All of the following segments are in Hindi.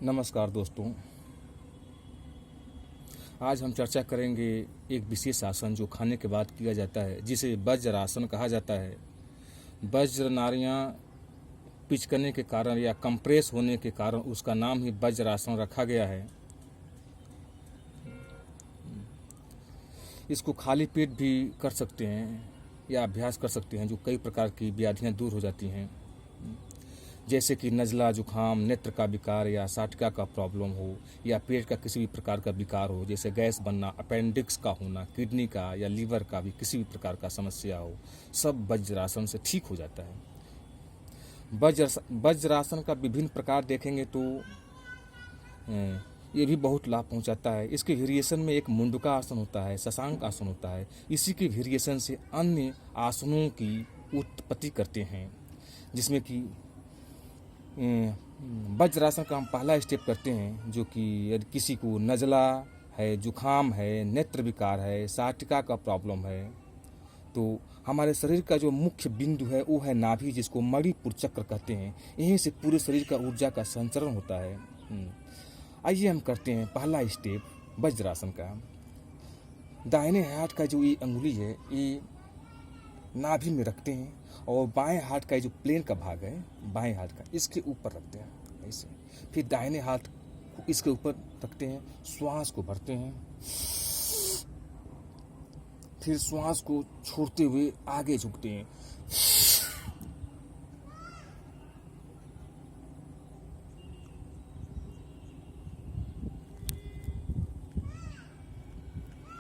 नमस्कार दोस्तों, आज हम चर्चा करेंगे एक विशेष आसन जो खाने के बाद किया जाता है, जिसे वज्रासन कहा जाता है। वज्र नाड़ियाँ पिच करने के कारण या कंप्रेस होने के कारण उसका नाम ही वज्रासन रखा गया है। इसको खाली पेट भी कर सकते हैं या अभ्यास कर सकते हैं, जो कई प्रकार की व्याधियाँ दूर हो जाती हैं, जैसे कि नज़ला, जुखाम, नेत्र का विकार या साटिका का प्रॉब्लम हो, या पेट का किसी भी प्रकार का विकार हो, जैसे गैस बनना, अपेंडिक्स का होना, किडनी का या लीवर का भी किसी भी प्रकार का समस्या हो, सब वज्रासन से ठीक हो जाता है। वज्रासन का विभिन्न प्रकार देखेंगे तो ये भी बहुत लाभ पहुंचाता है। इसके वेरिएशन में एक मुंडका आसन होता है, शशांक आसन होता है। इसी के वेरिएशन से अन्य आसनों की उत्पत्ति करते हैं, जिसमें कि वज्रासन का हम पहला स्टेप करते हैं, जो कि यदि किसी को नज़ला है, जुखाम है, नेत्र विकार है, साटिका का प्रॉब्लम है, तो हमारे शरीर का जो मुख्य बिंदु है वो है नाभि, जिसको मणिपुर चक्र कहते हैं। यहीं से पूरे शरीर का ऊर्जा का संचरण होता है। आइए हम करते हैं पहला स्टेप वज्रासन का। दाहिने हाथ का जो ये अंगुली है, ये नाभि में रखते हैं और बाएं हाथ का जो प्लेन का भाग है, बाएं हाथ का, इसके ऊपर रखते हैं ऐसे। फिर दाहिने हाथ को इसके ऊपर रखते हैं, श्वास को भरते हैं, फिर श्वास को छोड़ते हुए आगे झुकते हैं,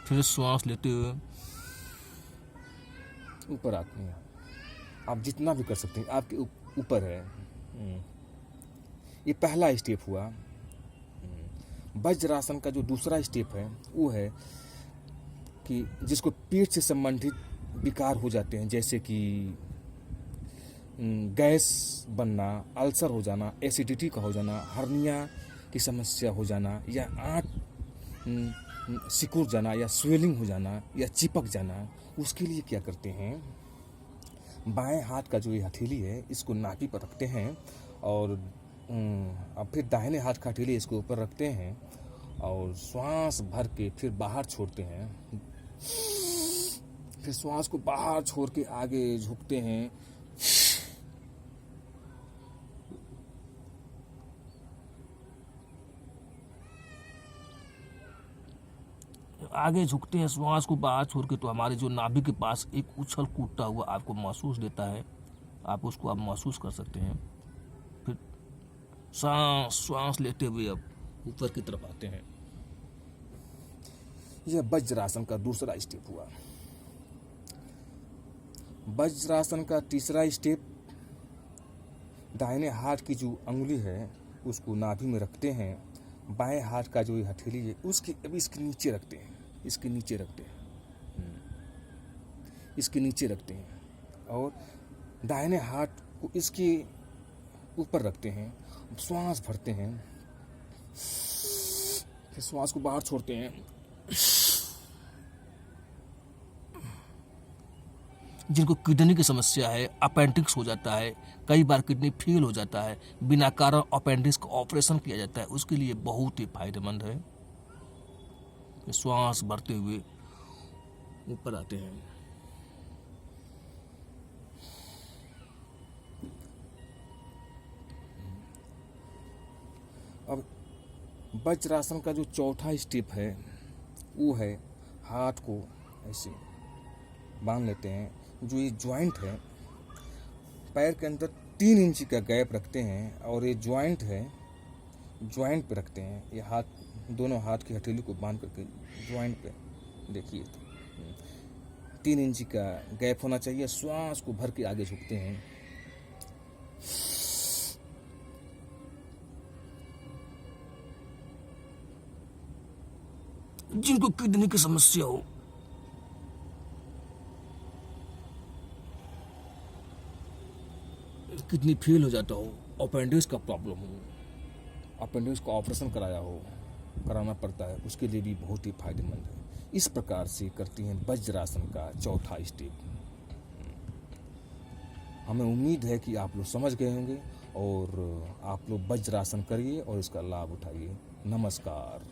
फिर श्वास लेते हुए ऊपर आते हैं। आप जितना भी कर सकते हैं, आपके ऊपर है। ये पहला स्टेप हुआ। वज्रासन का जो दूसरा स्टेप है वो है कि जिसको पेट से संबंधित विकार हो जाते हैं, जैसे कि गैस बनना, अल्सर हो जाना, एसिडिटी का हो जाना, हर्निया की समस्या हो जाना, या आंत सिकुड़ जाना, या स्वेलिंग हो जाना, या चिपक जाना, उसके लिए क्या करते हैं, बाएं हाथ का जो ये हथेली है इसको नाभि पर रखते हैं और अब फिर दाहिने हाथ का हथेली इसको ऊपर रखते हैं और श्वास भर के फिर बाहर छोड़ते हैं। फिर श्वास को बाहर छोड़ के आगे झुकते हैं, आगे झुकते हैं, श्वास को बाहर छोड़ के, तो हमारे जो नाभि के पास एक उछल कूदता हुआ आपको महसूस देता है। आप उसको आप महसूस कर सकते हैं। फिर श्वास लेते हुए अब ऊपर की तरफ आते हैं। यह वज्रासन का दूसरा स्टेप हुआ। वज्रासन का तीसरा स्टेप, दाहिने हाथ की जो अंगुली है उसको नाभि में रखते हैं, बाएं हाथ का जो हथेली है उसके अभी इसके नीचे रखते हैं, इसके नीचे रखते हैं, इसके नीचे रखते हैं और दाहिने हाथ को इसके ऊपर रखते हैं, श्वास भरते हैं, फिर श्वास को बाहर छोड़ते हैं। जिनको किडनी की समस्या है, अपेंडिक्स हो जाता है, कई बार किडनी फेल हो जाता है, बिना कारण अपेंडिक्स का ऑपरेशन किया जाता है, उसके लिए बहुत ही फायदेमंद है। श्वास भरते हुए ऊपर आते हैं। अब वज्रासन का जो चौथा स्टेप है वो है हाथ को ऐसे बांध लेते हैं। जो ये ज्वाइंट है पैर के अंदर 3 इंच का गैप रखते हैं और ये ज्वाइंट है, ज्वाइंट पे रखते हैं। ये हाथ, दोनों हाथ की हथेली को बांध करके ज्वाइंट पे देखिए, 3 इंच का गैप होना चाहिए। श्वास को भर के आगे झुकते हैं, जिनको किडनी की समस्या हो, किडनी फेल हो जाता हो, अपेंडिक्स का प्रॉब्लम हो, अपेंडिक्स का ऑपरेशन कराना पड़ता है, उसके लिए भी बहुत ही फायदेमंद है। इस प्रकार से करती हैं वज्रासन का चौथा स्टेप। हमें उम्मीद है कि आप लोग समझ गए होंगे और आप लोग वज्रासन करिए और इसका लाभ उठाइए। नमस्कार।